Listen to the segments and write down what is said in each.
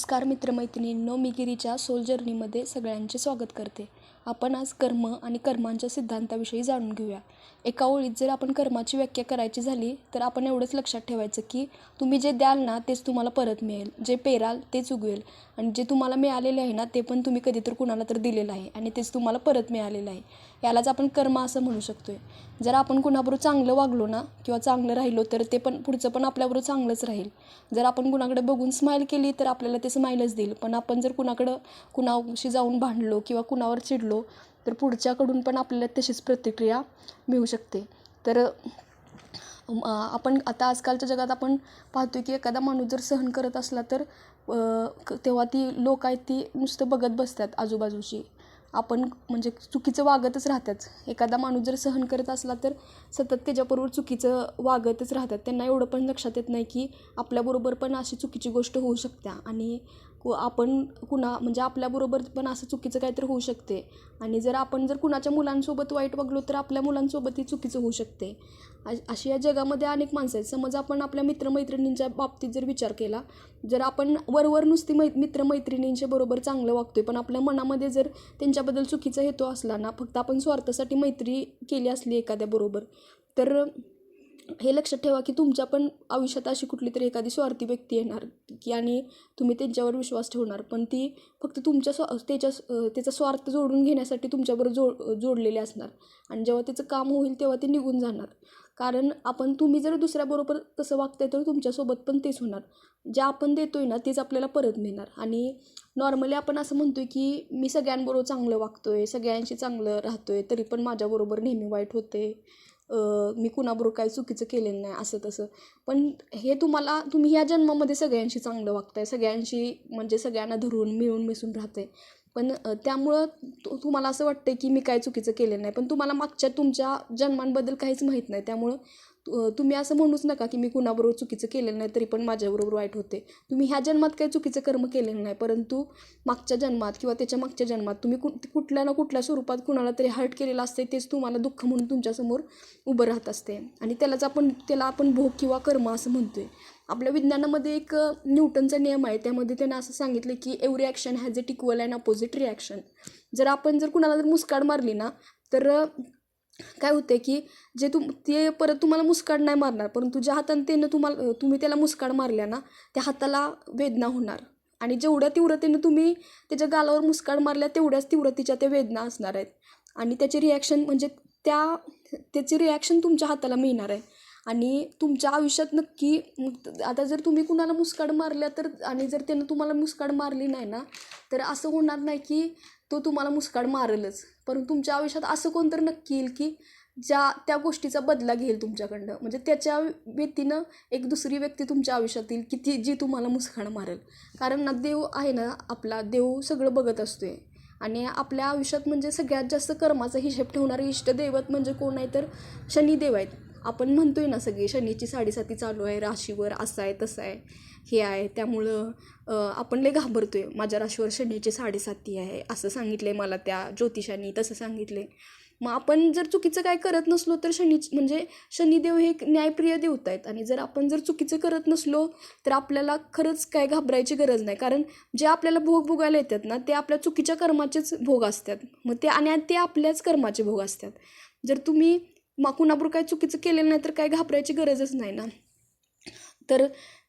नमस्कार मित्रमैत्रिणींनो, मी गिरीच्या सोल जर्नीमध्ये सगळ्यांचे स्वागत करते. आपण आज कर्म आणि कर्मांच्या सिद्धांताविषयी जाणून घेऊया. एका ओळीत जर आपण कर्माची व्याख्या करायची झाली तर आपण एवढंच लक्षात ठेवायचं की तुम्ही जे द्याल ना तेच तुम्हाला परत मिळेल, जे पेराल तेच उगवेल आणि जे तुम्हाला मिळालेले आहे ना ते पण तुम्ही कधी तर कुणाला तर दिलेलं आहे आणि तेच तुम्हाला परत मिळालेलं आहे. यालाच आपण कर्म असं म्हणू शकतोय. जर आपण कुणाबरोबर चांगलं वागलो ना किंवा चांगलं राहिलो तर ते पण पुढचं पण आपल्याबरोबर चांगलंच राहील. जर आपण कुणाकडे बघून स्माईल केली तर आपल्याला ते स्माईलच देईल. पण आपण जर कुणाशी जाऊन भांडलो किंवा कुणावर चिडलो तर पुढच्याकडून पण आपल्याला तशीच प्रतिक्रिया मिळू शकते. तर आपण आता आजकालच्या जगात आपण पाहतो की एखादा माणूस जर सहन करत असला तर तेव्हा ती लोक आहेत ती नुसतं बघत बसतात आजूबाजूची. आपण म्हणजे चुकीचं वागतच राहतात. एखादा माणूस जर सहन करत असला तर सतत त्याच्याबरोबर चुकीचं वागतच राहतात. त्यांना एवढं पण लक्षात येत नाही की आपल्याबरोबर पण अशी चुकीची गोष्ट होऊ शकते आणि आपण म्हणजे आपल्याबरोबर पण असं चुकीचं काहीतरी होऊ शकते. आणि जर आपण कुणाच्या मुलांसोबत वाईट वागलो तर आपल्या मुलांसोबतही चुकीचं होऊ शकते. अशी या जगामध्ये अनेक माणसं आहेत. समज आपण आपल्या मित्रमैत्रिणींच्या बाबतीत जर विचार केला, जर आपण वरवर नुसती मित्रमैत्रिणींच्या बरोबर चांगलं वागतोय पण आपल्या मनामध्ये जर त्यांच्याबद्दल चुकीचा हेतू असला ना, फक्त आपण स्वार्थासाठी मैत्री केली असली एखाद्याबरोबर, तर हे लक्षात ठेवा की तुमच्या पण आयुष्यात अशी कुठली तरी एखादी स्वार्थी व्यक्ती येणार की आणि तुम्ही त्यांच्यावर विश्वास ठेवणार पण ती फक्त त्याचा स्वार्थ जोडून घेण्यासाठी तुमच्याबरोबर जोडलेली असणार आणि जेव्हा त्याचं काम होईल तेव्हा ते निघून जाणार. कारण तुम्ही जर दुसऱ्याबरोबर तसं वागताय तर तुमच्यासोबत पण तेच होणार. जे आपण देतोय ना तेच आपल्याला परत मिळणार. आणि नॉर्मली आपण असं म्हणतोय की मी सगळ्यांबरोबर चांगलं वागतोय, सगळ्यांशी चांगलं राहतोय, तरी पण माझ्याबरोबर नेहमी वाईट होते, मी कुणाबरोबर काही चुकीचं केलेलं नाही असं तसं. पण हे तुम्ही ह्या जन्मामध्ये सगळ्यांशी चांगलं वागताय, सगळ्यांशी म्हणजे सगळ्यांना धरून मिळून मिसळून राहते. पण त्यामुळं तुम्हाला असं वाटतं की मी काय चुकीचं केलेलं नाही, पण तुम्हाला मागच्या तुमच्या जन्मांबद्दल काहीच माहीत नाही. त्यामुळं तुम्ही असं म्हणूच नका की मी कुणाबरोबर चुकीचं केलेलं नाही तरी पण माझ्याबरोबर वाईट होते. तुम्ही ह्या जन्मात काही चुकीचं कर्म केलेलं नाही, परंतु मागच्या जन्मात किंवा त्याच्या मागच्या जन्मात तुम्ही कुठल्या ना कुठल्या स्वरूपात कुणाला तरी हर्ट केलेलं असते, तेच तुम्हाला दुःख म्हणून तुमच्यासमोर उभं राहत असते. आणि त्याला आपण भोग किंवा कर्म असं म्हणतोय. आपल्या विज्ञानामध्ये एक न्यूटनचा नियम आहे, त्यामध्ये त्यानं असं सांगितलं की every action has it equal and opposite reaction. जर आपण कुणाला जर मुस्काड मारली ना तर काय होते की ते परत तुम्हाला मुस्काड नाही मारणार, परंतु ज्या हाताने तुम्ही त्याला मुस्काड मारल्या ना त्या हाताला वेदना होणार आणि जेवढ्या तीव्रतेने तुम्ही त्याच्या गालावर मुस्काड मारल्या तेवढ्याच तीव्रतेच्या त्या वेदना असणार आहेत. आणि त्याची रिॲक्शन म्हणजे त्याची रिॲक्शन तुमच्या हाताला मिळणार आहे. आणि तुमच्या आयुष्यात नक्की आता जर तुम्ही कुणाला मुस्काड मारल्या तर आणि जर त्यानं तुम्हाला मुस्काड मारली नाही ना तर असं होणार नाही की तो तुम्हाला मुस्काड मारेलच, परंतु तुमच्या आयुष्यात असं कोणतरी नक्की येईल की त्या गोष्टीचा बदला घेईल तुमच्याकडनं. म्हणजे त्याच्या व्यक्तीनं एक दुसरी व्यक्ती तुमच्या आयुष्यात येईल की जी तुम्हाला मुस्काड मारेल. कारण ना देव आहे ना, आपला देव सगळं बघत असतोय आणि आपल्या आयुष्यात म्हणजे सगळ्यात जास्त कर्माचा हिशेब ठेवणारे इष्टदैवत म्हणजे कोण आहे तर शनिदेव आहेत. आपण म्हणतोय ना सगळी शनीची 7.5 चालू आहे, राशीवर असं आहे तसं आहे हे आहे, त्यामुळं आपण लय घाबरतोय. माझ्या राशीवर शनीची 7.5 आहे असं सांगितले मला त्या ज्योतिषांनी, तसं सांगितले. मग आपण जर चुकीचं काय करत नसलो तर म्हणजे शनिदेव हे एक न्यायप्रिय देवता आहेत. आणि जर आपण चुकीचं करत नसलो तर आपल्याला खरंच काय घाबरायची गरज नाही. कारण जे आपल्याला भोग भोगायला येतात ना ते आपल्या चुकीच्या कर्माचेच भोग असतात. मग ते आपल्याच कर्माचे भोग असतात. जर तुम्ही कुणाबरोबर काय चुकीचं केलेलं नाही तर काय घाबरायची गरजच नाही ना. तर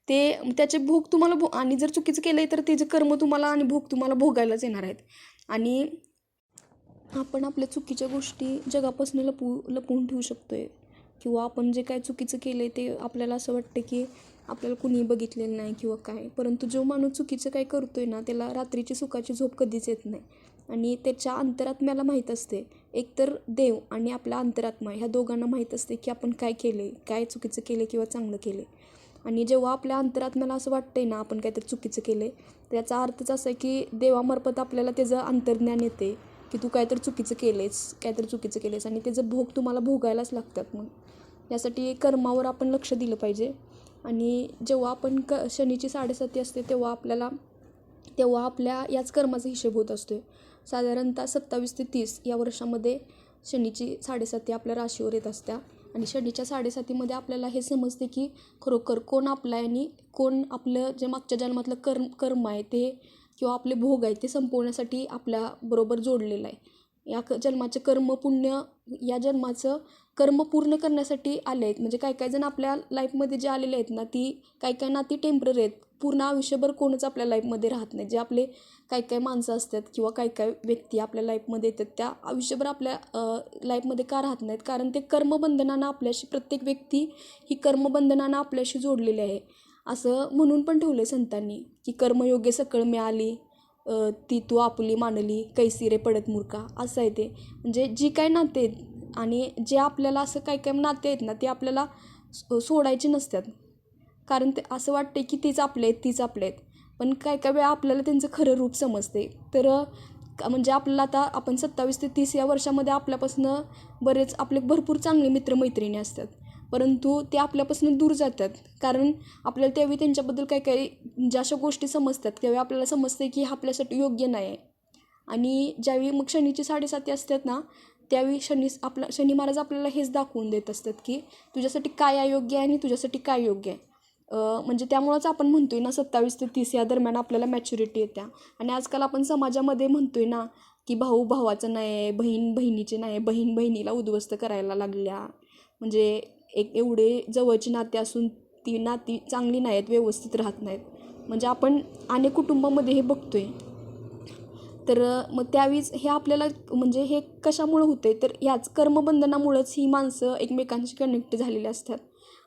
त्याचे भोग तुम्हाला आणि जर चुकीचं केलंय तर त्याचे कर्म तुम्हाला आणि भोग तुम्हाला भोगायलाच येणार आहेत. आणि आपण आपल्या चुकीच्या गोष्टी जगापासून लपवून ठेवू शकतोय किंवा आपण जे काय चुकीचं केलंय ते आपल्याला असं वाटतं की आपल्याला कुणी बघितलेलं नाही किंवा काय, परंतु जो माणूस चुकीचं काय करतोय ना त्याला रात्रीची सुखाची झोप कधीच येत नाही. आणि त्याच्या अंतरात्म्याला माहीत असते, एकतर देव आणि आपला अंतरात्मा ह्या दोघांना माहीत असते की आपण काय केले, काय चुकीचं केले किंवा चांगलं केले. आणि जेव्हा आपल्या अंतरात्म्याला असं वाटतंय ना आपण काहीतरी चुकीचं केले, त्याचा अर्थच असा आहे की देवामार्फत आपल्याला त्याचं अंतर्ज्ञान येते की तू काहीतरी चुकीचं केलेस आणि त्याचं भोग तुम्हाला भोगायलाच लागतात. मग यासाठी कर्मावर आपण लक्ष दिलं पाहिजे. आणि जेव्हा आपण शनीची 7.5 असते तेव्हा आपल्या याच कर्माचा हिशेब होत असतो. साधारणतः 27 ते 30 या वर्षामध्ये शनीची 7.5 आपल्या राशीवर येत असत्या. आणि शनीच्या 7.5मध्ये आपल्याला हे समजते की खरोखर कोण आपला आहे आणि कोण आपलं जे मागच्या जन्मातलं कर्म आहे ते किंवा आपले भोग आहे ते संपवण्यासाठी आपल्याबरोबर जोडलेलं आहे. या जन्माचं कर्म पुण्य, या जन्माचं कर्म पूर्ण करण्यासाठी आले आहेत. म्हणजे काही जण आपल्या लाईफमध्ये जे आलेले आहेत ना, ती काही नाती टेम्पररी आहेत. पूर्ण आयुष्यभर कोणच आपल्या लाईफमध्ये राहत नाही. जे आपले काही माणसं असतात किंवा काही व्यक्ती आपल्या लाईफमध्ये येतात, त्या आयुष्यभर आपल्या लाईफमध्ये का राहत नाहीत? कारण ते कर्मबंधनानं आपल्याशी, प्रत्येक व्यक्ती ही कर्मबंधनानं आपल्याशी जोडलेली आहे. असं म्हणून पण ठेवलं आहे संतांनी की कर्मयोगे सकळ मिळाली, ती तू आपुली मानली, कैसी रे पडत मूर्खा. असं आहे ते. म्हणजे जी काही नाते आहेत आणि जे आपल्याला असं काही नाते आहेत ना, ते आपल्याला सोडायचे नसतात. कारण ते असं वाटते की तीच आपले आहेत, तीच आपले आहेत. पण काही वेळा आपल्याला त्यांचं खरं रूप समजते. तर म्हणजे आपल्याला आता आपण 27 ते 30 या वर्षामध्ये आपल्यापासून बरेच आपले भरपूर चांगले मित्रमैत्रिणी असतात, परंतु ते आपल्यापासून दूर जातात. कारण आपल्याला त्यावेळी त्यांच्याबद्दल काही ज्या अशा गोष्टी समजतात, त्यावेळी आपल्याला समजते की आपल्यासाठी योग्य नाही आहे. आणि ज्यावेळी मग शनीची 7.5 असतात ना, त्यावेळी शनी महाराज आपल्याला हेच दाखवून देत असतात की तुझ्यासाठी काय अयोग्य आहे आणि तुझ्यासाठी काय योग्य आहे. म्हणजे त्यामुळंच आपण म्हणतोय ना 27 ते 30 या दरम्यान आपल्याला मॅच्युरिटी येत्या. आणि आजकाल आपण समाजामध्ये म्हणतोय ना की भाऊ भावाचं नाही आहे, बहीण बहिणीचे नाही आहे, बहीण बहिणीला उद्ध्वस्त करायला लागल्या. म्हणजे एवढे जवळची नाते असून ती नाती चांगली नाहीत, व्यवस्थित राहत नाहीत. म्हणजे आपण अनेक कुटुंबामध्ये हे बघतोय. तर मग त्यावेळीच हे आपल्याला म्हणजे हे कशामुळं होते, तर याच कर्मबंधनामुळंच ही माणसं एकमेकांशी कनेक्ट झालेली असतात.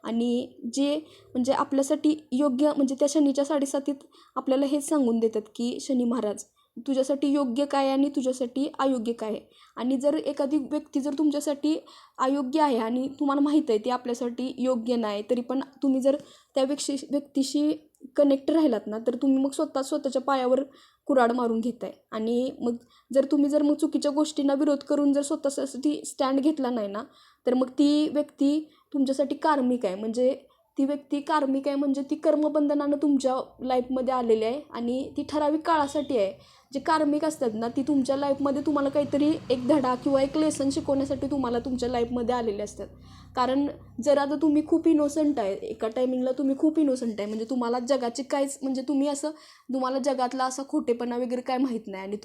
आणि जे म्हणजे आपल्यासाठी योग्य, म्हणजे त्या शनीच्या 7.5 आपल्याला हेच सांगून देतात की शनी महाराज तुझ्यासाठी योग्य काय आहे आणि तुझ्यासाठी अयोग्य काय आहे. आणि जर एखादी व्यक्ती जर तुमच्यासाठी अयोग्य आहे आणि तुम्हाला माहीत आहे ती आपल्यासाठी योग्य नाही, तरी पण तुम्ही जर त्या व्यक्तीशी कनेक्ट राहिलात ना, तर तुम्ही मग स्वतःच्या पायावर कुऱ्हाड मारून घेताय. आणि मग जर मग चुकीच्या गोष्टींना विरोध करून जर स्वतःसाठी स्टँड घेतला नाही ना, तर मग ती व्यक्ती तुमच्यासाठी कार्मिक आहे. म्हणजे ती व्यक्ती कार्मिक आहे, म्हणजे ती कर्मबंधनानं तुमच्या लाईफमध्ये आलेली आहे आणि ती ठराविक काळासाठी आहे. जे कार्मिक असतात ना, ती तुमच्या लाईफमध्ये तुम्हाला काहीतरी एक धडा किंवा एक लेसन शिकवण्यासाठी तुम्हाला तुमच्या लाईफमध्ये आलेले असतात. कारण जर आता तुम्ही खूप इनोसंट आहे, एका टायमिंगला तुम्ही खूप इनोसंट आहे, म्हणजे तुम्हाला जगाची काहीच, म्हणजे तुम्हाला जगातला असा खोटेपणा वगैरे काय माहीत नाही आणि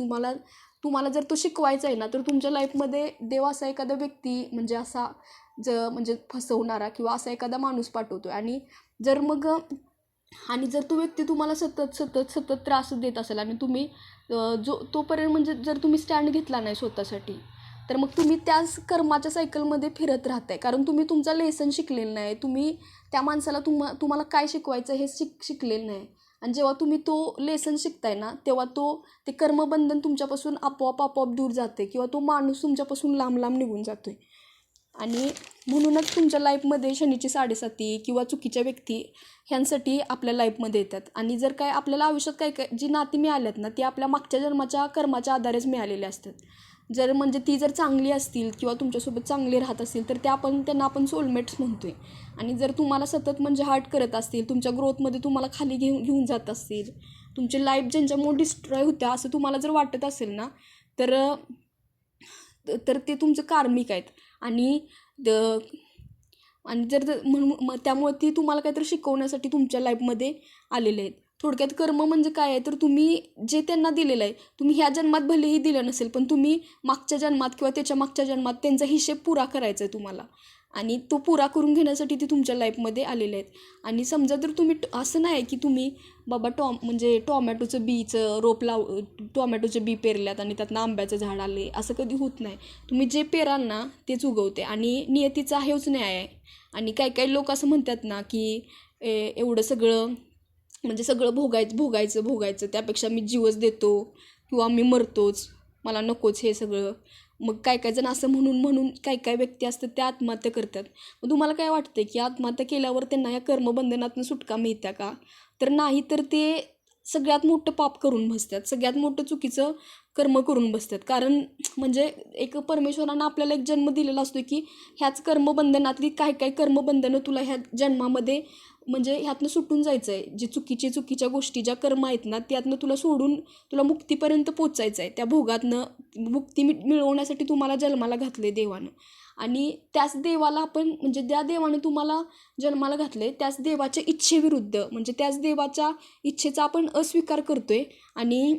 तुम्हाला जर तो शिकवायचा आहे ना, तर तुमच्या लाईफमध्ये देव असा एखादा व्यक्ती, म्हणजे असा म्हणजे फसवणारा किंवा असा एखादा माणूस पाठवतो. आणि जर तो व्यक्ती तुम्हाला सतत त्रास देत असेल आणि तुम्ही तोपर्यंत म्हणजे जर तुम्ही स्टँड घेतला नाही स्वतःसाठी, तर मग तुम्ही त्याच कर्माच्या सायकलमध्ये फिरत राहताय. कारण तुम्ही तुमचा लेसन शिकलेलं नाही, तुम्ही त्या माणसाला तुम्हाला काय शिकवायचं हे शिकलेलं नाही. आणि जेव्हा तुम्ही तो लेसन शिकताय ना, तेव्हा ते कर्मबंधन तुमच्यापासून आपोआप दूर जाते किंवा तो माणूस तुमच्यापासून लांब निघून जातोय. आणि म्हणूनच तुमच्या लाईफमध्ये शनीची 7.5 किंवा चुकीच्या व्यक्ती ह्यांसाठी आपल्या लाईफमध्ये येतात. आणि जर काय आपल्याला आयुष्यात काय जी नाती मिळाल्यात ना, ती आपल्या मागच्या जन्माच्या कर्माच्या आधारेच मिळालेली असतात. म्हणजे ती जर चांगली असतील किंवा तुमच्यासोबत चांगले राहत असतील, तर त्यांना आपण सोलमेट्स म्हणतोय. आणि जर तुम्हाला सतत म्हणजे हर्ट करत असतील, तुमच्या ग्रोथमध्ये तुम्हाला खाली घेऊन जात असतील, तुमची लाईफ ज्यांच्यामुळे डिस्ट्रॉय होत्या असं तुम्हाला जर वाटत असेल ना, तर ते तुमचं कार्मिक आहेत. आणि जर म्हणून त्यामुळे ती तुम्हाला काहीतरी शिकवण्यासाठी तुमच्या लाईफमध्ये आलेले आहेत. थोडक्यात कर्म म्हणजे काय आहे, तर तुम्ही जे त्यांना दिलेलं आहे, तुम्ही ह्या जन्मात भलेही दिलं नसेल, पण तुम्ही मागच्या जन्मात किंवा त्याच्या मागच्या जन्मात त्यांचा हिशेब पुरा करायचा आहे तुम्हाला. आणि तो पुरा करून घेण्यासाठी ती तुमच्या लाईफमध्ये आलेले आहेत. आणि समजा जर तुम्ही असं नाही की तुम्ही बाबा म्हणजे टोमॅटोचं टोमॅटोचे बी पेरल्यात आणि त्यातनं आंब्याचं झाड आले, असं कधी होत नाही. तुम्ही जे पेराल ना तेच उगवते. आणि नियतीचा हेच न्याय आहे. आणि काही लोक असं म्हणतात ना की एवढं सगळं म्हणजे सगळं भोगायचं, त्यापेक्षा मी जीवच देतो किंवा मी मरतोच, मला नकोच हे सगळं. मग काही जण असं म्हणून काही व्यक्ती असतात त्या आत्महत्या करतात. मग तुम्हाला काय वाटतं की आत्महत्या केल्यावर त्यांना या कर्मबंधनातून सुटका मिळत्या का? तर नाही, तर ते सगळ्यात मोठं पाप करून बसतात, सगळ्यात मोठं चुकीचं कर्म करून बसतात. कारण म्हणजे एक परमेश्वरानं आपल्याला एक जन्म दिलेला असतो की ह्याच कर्मबंधनातली काही कर्मबंधनं तुला ह्या जन्मामध्ये म्हणजे ह्यातनं सुटून जायचं आहे. जे चुकीच्या गोष्टी ज्या कर्म आहेत ना, त्यातनं तुला सोडून तुला मुक्तीपर्यंत पोचायचं आहे. त्या भोगातनं मुक्ती मिळवण्यासाठी तुम्हाला जन्माला घातले देवानं. आणि त्याच देवाला आपण म्हणजे ज्या देवाने तुम्हाला जन्माला घातले त्याच देवाच्या इच्छेविरुद्ध म्हणजे त्याच देवाच्या इच्छेचा आपण अस्वीकार करतोय आणि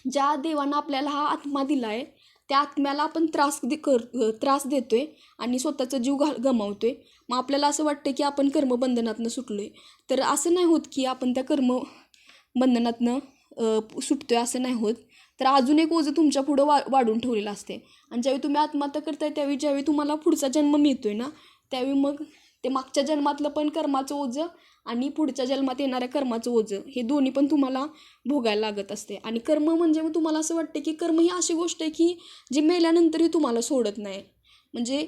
ज्या देवानं आपल्याला हा आत्मा दिला आहे त्या आत्म्याला आपण त्रास देतोय आणि स्वतःचा जीव गमावतोय. मग आपल्याला असं वाटतं की आपण कर्मबंधनातनं सुटलोय. तर असं नाही होत की आपण त्या कर्मबंधनातनं सुटतोय, असं नाही होत. तर अजून एक ओझं तुमच्या पुढं वाढून ठेवलेलं असते आणि ज्यावेळी तुम्ही आत्महत्या करताय त्यावेळी ज्यावेळी तुम्हाला पुढचा जन्म मिळतोय ना त्यावेळी मग ते मागच्या जन्मातलं पण कर्माचं ओझं आणि पुढच्या जन्मात येणाऱ्या कर्माचं ओझं हे दोन्ही पण तुम्हाला भोगायला लागत असते. आणि कर्म म्हणजे मग तुम्हाला असं वाटते की कर्म ही अशी गोष्ट आहे की जी मेल्यानंतरही तुम्हाला सोडत नाही, म्हणजे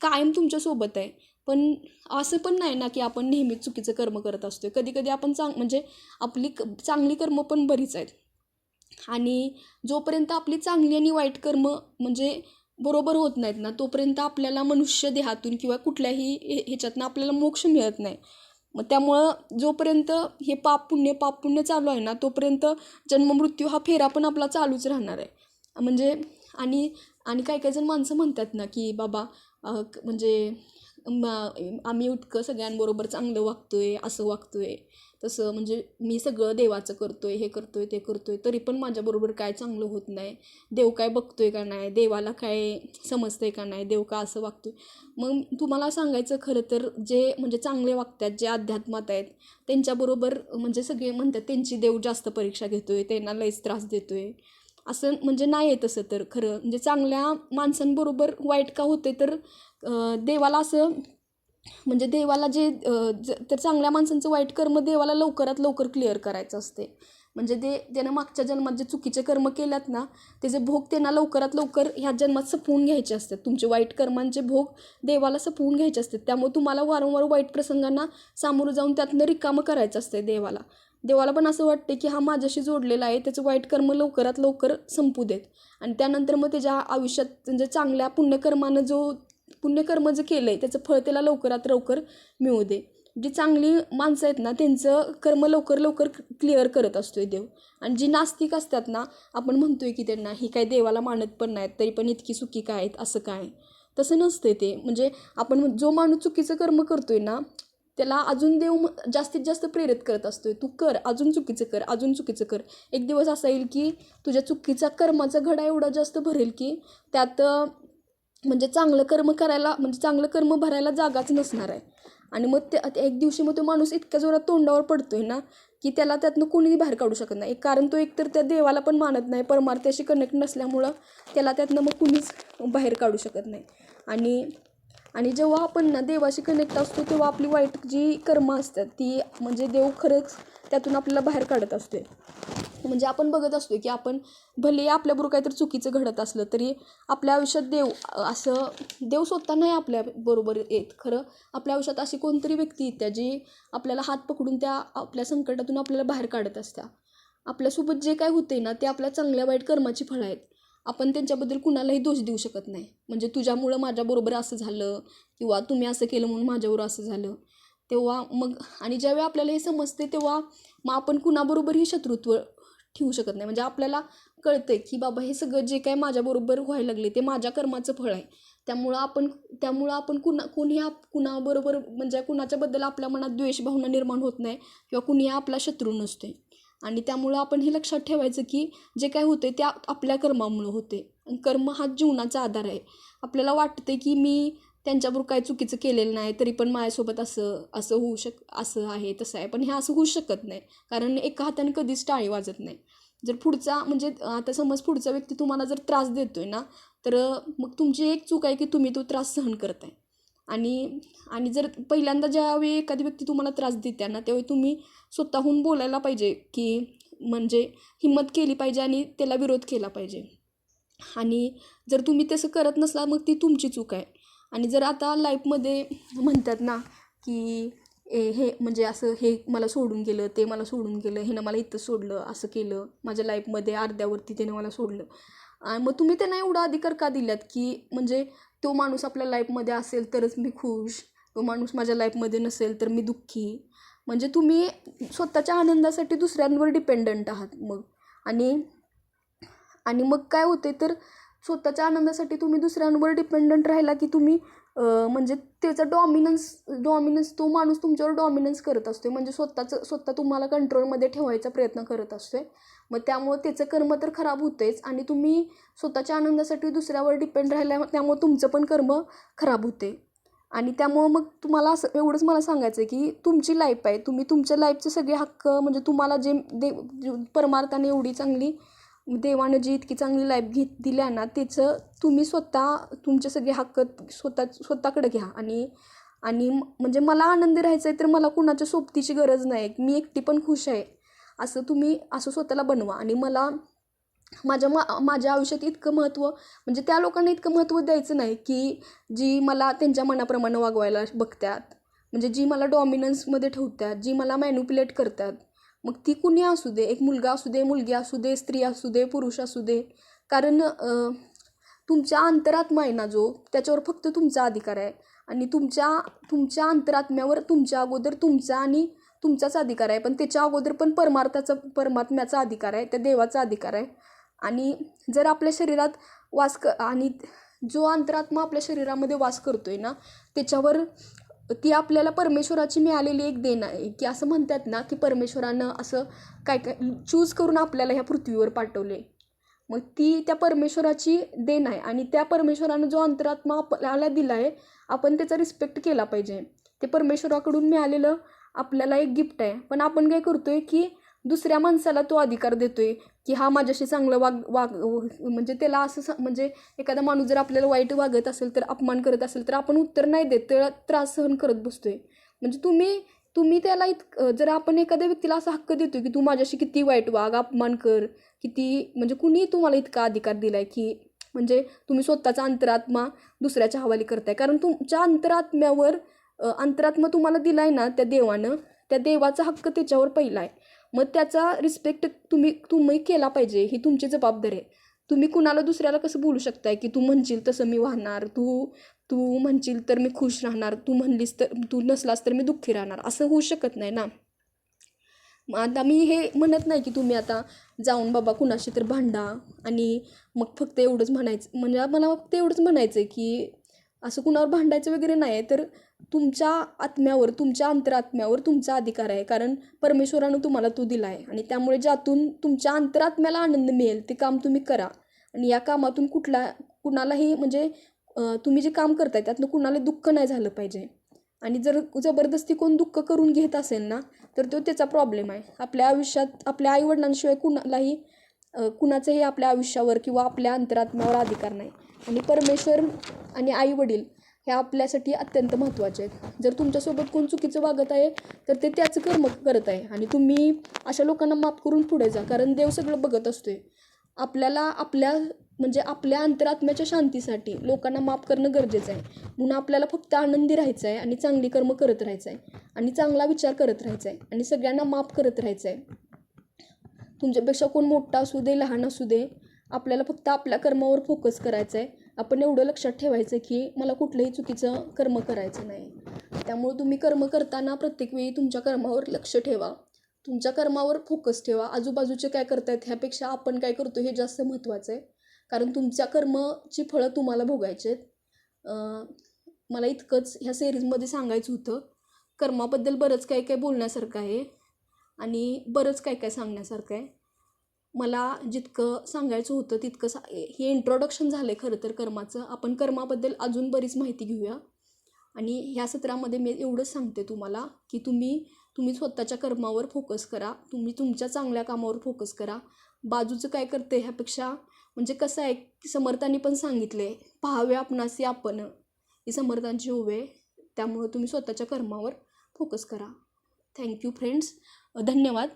कायम तुमच्यासोबत आहे. पण असं पण नाही ना की आपण नेहमीच चुकीचं कर्म करत असतो. कधी कधी आपण म्हणजे आपली चांगली कर्म पण बरीच आहेत आणि जोपर्यंत आपली चांगली आणि वाईट कर्म म्हणजे बरोबर होत नाहीत ना तोपर्यंत आपल्याला मनुष्य देहातून किंवा कुठल्याही ह्याच्यातनं आपल्याला मोक्ष मिळत नाही. मग त्यामुळं जोपर्यंत हे पाप पुण्य चालू आहे ना तोपर्यंत जन्ममृत्यू हा फेरा पण आपला चालूच राहणार आहे. म्हणजे आणि आणि काही काही जण माणसं म्हणतात ना की बाबा म्हणजे आम्ही इतकं सगळ्यांबरोबर चांगलं वागतोय, असं वागतोय तसं, म्हणजे मी सगळं देवाचं करतोय, हे करतोय ते करतोय, तरी पण माझ्याबरोबर काय चांगलं होत नाही. देव काय बघतोय का नाही, देवाला काय समजतंय का नाही, देव का असं वागतोय. मग तुम्हाला सांगायचं खरं तर जे म्हणजे चांगले वागतात, जे अध्यात्मात आहेत त्यांच्याबरोबर म्हणजे सगळे म्हणतात त्यांची देव जास्त परीक्षा घेतोय, त्यांना लयच त्रास देतोय. असं म्हणजे नाही आहे तसं. तर खरं म्हणजे चांगल्या माणसांबरोबर वाईट का होते तर देवाला असं म्हणजे देवाला तर चांगल्या माणसांचं वाईट कर्म देवाला लवकरात लवकर क्लिअर करायचं असते. म्हणजे त्यानं मागच्या जन्मात जे चुकीचे कर्म केल्यात ना त्याचे भोग त्यांना लवकरात लवकर ह्या जन्मात सपवून घ्यायचे असतात. तुमचे वाईट कर्मांचे भोग देवाला सपवून घ्यायचे असतात. त्यामुळे तुम्हाला वारंवार वाईट प्रसंगांना सामोरं जाऊन त्यातनं रिकामं करायचं असते देवाला पण असं वाटते की हा माझ्याशी जोडलेला आहे, त्याचं वाईट कर्म लवकरात लवकर संपू देत आणि त्यानंतर मग त्याच्या आयुष्यात म्हणजे चांगल्या पुण्यकर्म जे केलं आहे त्याचं फळ त्याला लवकरात लवकर मिळू दे. जी चांगली माणसं आहेत ना त्यांचं कर्म लवकर लवकर क्लिअर करत असतोय देव. आणि जी नास्तिक असतात ना आपण म्हणतोय की त्यांना ही काय देवाला मानत पण नाहीत तरी पण इतकी सुखी काय आहेत, असं काय, तसं नसते ते. म्हणजे आपण जो माणूस चुकीचं कर्म करतोय ना त्याला अजून देव जास्तीत जास्त प्रेरित करत असतोय, तू कर, अजून चुकीचं कर, अजून चुकीचं कर. एक दिवस असा येईल की तुझ्या चुकीचा कर्माचा घडा एवढा जास्त भरेल की त्यात म्हणजे चांगलं कर्म भरायला जागाच नसणार आहे. आणि मग एक दिवशी मग तो माणूस इतक्या जोरात तोंडावर पडतोय ना की त्याला त्यातनं कोणीही बाहेर काढू शकत नाही. कारण तो एकतर त्या देवाला पण मानत नाही, परमार्थ्याशी कनेक्ट नसल्यामुळं त्याला त्यातनं मग कुणीच बाहेर काढू शकत नाही. आणि जेव्हा आपण ना देवाशी कनेक्ट असतो तेव्हा आपली वाईट जी कर्म असतात ती म्हणजे देव खरंच त्यातून आपल्याला बाहेर काढत असते. म्हणजे आपण बघत असतो की आपण भले आपल्याबरोबर काहीतरी चुकीचं घडत असलं तरी आपल्या आयुष्यात देव स्वतः नाही आपल्याबरोबर येत. खरं आपल्या आयुष्यात अशी कोणतरी व्यक्ती येत्या जी आपल्याला हात पकडून त्या आपल्या संकटातून आपल्याला बाहेर काढत असत्या. आपल्यासोबत जे काय होते ना ते आपल्या चांगल्या वाईट कर्माची फळं आहेत. आपण त्यांच्याबद्दल कुणालाही दोष देऊ शकत नाही. म्हणजे तुझ्यामुळं माझ्याबरोबर असं झालं किंवा तुम्ही असं केलं म्हणून माझ्याबरोबर असं झालं. तेव्हा मग आणि ज्यावेळी आपल्याला हे समजते तेव्हा मग आपण कुणाबरोबरही शत्रुत्व ठेवू शकत नाही. म्हणजे आपल्याला कळतंय की बाबा हे सगळं जे काय माझ्याबरोबर व्हायला लागले ते माझ्या कर्माचं फळ आहे. त्यामुळं आपण कुणाबरोबर म्हणजे कुणाच्याबद्दल आपल्या मनात द्वेष भावना निर्माण होत नाही किंवा कुणी आपला शत्रू नसते. आणि त्यामुळं आपण हे लक्षात ठेवायचं की जे काय होते ते आपल्या कर्मामुळं होते. कर्म हा जीवनाचा आधार आहे. आपल्याला वाटते की मी त्यांच्याबरोबर काय चुकीचं केलेलं नाही तरी पण माझ्यासोबत असं होऊ असं आहे तसं आहे, पण हे असं होऊ शकत नाही. कारण एका हाताने कधीच टाळी वाजत नाही. जर पुढचा म्हणजे आता समज पुढचा व्यक्ती तुम्हाला जर त्रास देतोय ना तर मग तुमची एक चूक आहे की तुम्ही तो त्रास सहन करताय. आणि जर पहिल्यांदा ज्यावेळी एखादी व्यक्ती तुम्हाला त्रास देते ना त्यावेळी तुम्ही स्वतःहून बोलायला पाहिजे की म्हणजे हिंमत केली पाहिजे आणि त्याला विरोध केला पाहिजे. आणि जर तुम्ही तसं करत नसला मग ती तुमची चूक आहे. आणि जर आता लाईफमध्ये म्हणतात ना की हे म्हणजे असं हे मला सोडून गेलं, ते मला सोडून गेलं, हेनं मला इथं सोडलं, असं केलं माझ्या लाईफमध्ये अर्ध्यावरती त्यानं मला सोडलं. मग तुम्ही त्यांना एवढा अधिकार का दिलात की म्हणजे तो माणूस आपल्या लाईफमध्ये असेल तरच मी खुश, तो माणूस माझ्या लाईफमध्ये नसेल तर मी दुःखी. म्हणजे तुम्ही स्वतःच्या आनंदासाठी दुसऱ्यांवर डिपेंडंट आहात मग. आणि मग काय होते तर स्वतःच्या आनंदासाठी तुम्ही दुसऱ्यांवर डिपेंडंट राहिला की तुम्ही म्हणजे त्याचा डॉमिनन्स तो माणूस तुमच्यावर डॉमिनन्स करत असतो, म्हणजे स्वतः तुम्हाला कंट्रोलमध्ये ठेवायचा प्रयत्न करत असतो. मग त्यामुळे त्याचं कर्म तर खराब होतेच आणि तुम्ही स्वतःच्या आनंदासाठी दुसऱ्यावर डिपेंड राहिल्या त्यामुळे तुमचं पण कर्म खराब होते. आणि त्यामुळं मग तुम्हाला असं एवढंच मला सांगायचं आहे की तुमची लाईफ आहे, तुम्ही तुमच्या लाईफचे सगळे हक्क म्हणजे तुम्हाला जे परमार्थाने एवढी चांगली देवानं जी इतकी चांगली लाईफ दिल्या ना त्याचं तुम्ही तुमचे सगळे हक्क स्वतःकडे घ्या. आणि म्हणजे मला आनंदी राहायचं आहे तर मला कुणाच्या सोबतीची गरज नाही, मी एकटी पण खुश आहे असं तुम्ही असं स्वतःला बनवा. आणि मला माझ्या आयुष्यात इतकं महत्त्व म्हणजे त्या लोकांना इतकं महत्त्व द्यायचं नाही की जी मला त्यांच्या मनाप्रमाणे वागवायला बघतात, म्हणजे जी मला डॉमिनन्समध्ये ठेवतात, जी मला मॅन्युप्युलेट करतात. मग ती कुणी असू दे, एक मुलगा असू दे, मुलगी असू दे, स्त्री असू दे, पुरुष असू दे. कारण तुमच्या अंतरात्मा आहे ना जो, त्याच्यावर फक्त तुमचा अधिकार आहे. आणि तुमच्या अंतरात्म्यावर तुमच्या अगोदर तुमचा आणि तुमचाच अधिकार आहे, पण त्याच्या अगोदर पण परमात्म्याचा अधिकार आहे, त्या देवाचा अधिकार आहे. आणि जर आपल्या शरीरात आणि जो अंतरात्मा आपल्या शरीरामध्ये वास करतोय ना त्याच्यावर ती आपल्याला परमेश्वराची मिळालेली एक देण आहे. की असं म्हणतात ना की परमेश्वरानं असं काय चूज करून आपल्याला ह्या पृथ्वीवर पाठवले. मग ती त्या परमेश्वराची देण आहे आणि त्या परमेश्वरानं जो अंतरात्मा आपल्याला दिला आहे आपण त्याचा रिस्पेक्ट केला पाहिजे. ते परमेश्वराकडून मिळालेलं आपल्याला एक गिफ्ट आहे. पण आपण काय करतोय की दुसऱ्या माणसाला तो अधिकार देतोय की हा माझ्याशी चांगलं म्हणजे त्याला असं म्हणजे एखादा माणूस जर आपल्याला वाईट वागत असेल तर अपमान करत असेल तर आपण उत्तर नाही देत, त्याला त्रास सहन करत बसतोय. म्हणजे तुम्ही त्याला जर आपण एखाद्या व्यक्तीला असा हक्क देतोय की तू माझ्याशी किती वाईट वाग, अपमान कर, किती म्हणजे कुणी तुम्हाला इतका अधिकार दिलाय की म्हणजे तुम्ही स्वतःचा अंतरात्मा दुसऱ्याच्या हवाली करताय. कारण तुमच्या अंतरात्मा तुम्हाला दिलाय ना त्या देवानं, त्या देवाचा हक्क त्याच्यावर पहिला आहे. मग त्याचा रिस्पेक्ट तुम्ही केला पाहिजे, ही तुमची जबाबदारी आहे. तुम्ही कुणाला दुसऱ्याला कसं बोलू शकताय की तू म्हणशील तसं मी वाहणार, तू म्हणशील तर मी खुश राहणार, तू नसलास तर मी दुःखी राहणार, असं होऊ शकत नाही ना. आता मी हे म्हणत नाही की तुम्ही आता जाऊन बाबा कुणाशी तर भांडा आणि मग फक्त एवढंच म्हणायचं, म्हणजे मला फक्त एवढंच म्हणायचं आहे की असं कुणावर भांडायचं वगैरे नाही आहे. तर तुमच्या आत्म्यावर, तुमच्या अंतरात्म्यावर तुमचा अधिकार आहे, कारण परमेश्वरानं तुम्हाला तो दिला आहे. आणि त्यामुळे ज्यातून तुमच्या अंतरात्म्याला आनंद मिळेल ते काम तुम्ही करा. आणि या कामातून कुणालाही म्हणजे तुम्ही जे काम करताय त्यातनं कुणाला दुःख नाही झालं पाहिजे. आणि जर जबरदस्ती कोण दुःख करून घेत असेल ना तर तो त्याचा प्रॉब्लेम आहे. आपल्या आयुष्यात आपल्या आईवडिलांशिवाय कुणाचाही आपल्या आयुष्यावर किंवा आपल्या अंतरात्म्यावर अधिकार नाही. आणि परमेश्वर आणि आईवडील हे आपल्यासाठी अत्यंत महत्त्वाचे आहेत. जर तुमच्यासोबत कोण चुकीचं वागत आहे तर ते त्याचं कर्म करत आहे आणि तुम्ही अशा लोकांना माफ करून पुढे जा, कारण देव सगळं बघत असतोय. आपल्याला आपल्या अंतरात्म्याच्या शांतीसाठी लोकांना माफ करणं गरजेचं आहे. म्हणून आपल्याला फक्त आनंदी राहायचं आहे आणि चांगली कर्म करत राहायचं आहे आणि चांगला विचार करत राहायचा आहे आणि सगळ्यांना माफ करत राहायचं आहे. तुमच्यापेक्षा कोण मोठा असू दे, लहान असू दे, आपल्याला फक्त आपल्या कर्मावर फोकस करायचा आहे. आपण एवढं लक्षात ठेवायचं की मला कुठलंही चुकीचं कर्म करायचं नाही. त्यामुळे तुम्ही कर्म करताना प्रत्येक वेळी तुमच्या कर्मावर लक्ष ठेवा, तुमच्या कर्मावर फोकस ठेवा. आजूबाजूचे काय करतायत ह्यापेक्षा आपण काय करतो हे जास्त महत्त्वाचं आहे, कारण तुमच्या कर्माची फळं तुम्हाला भोगायची आहेत. मला इतकंच ह्या सिरीजमध्ये सांगायचं होतं. कर्माबद्दल बरंच काय काय बोलण्यासारखं आहे आणि बरंच काय काय सांगण्यासारखं आहे. मला जितकं सांगायचं होतं तितकं हे इंट्रोडक्शन झालं आहे खरं तर कर्माचं. आपण कर्माबद्दल अजून बरीच माहिती घेऊया. आणि ह्या सत्रामध्ये मी एवढंच सांगते तुम्हाला की तुम्ही स्वतःच्या कर्मावर फोकस करा, तुम्ही तुमच्या चांगल्या कामावर फोकस करा. बाजूचं काय करते ह्यापेक्षा म्हणजे कसं आहे की समर्थांनी पण सांगितले पाहावे आपणासी आपण, ही समर्थांची ओवी आहे. त्यामुळं तुम्ही स्वतःच्या कर्मावर फोकस करा. थँक्यू फ्रेंड्स, धन्यवाद.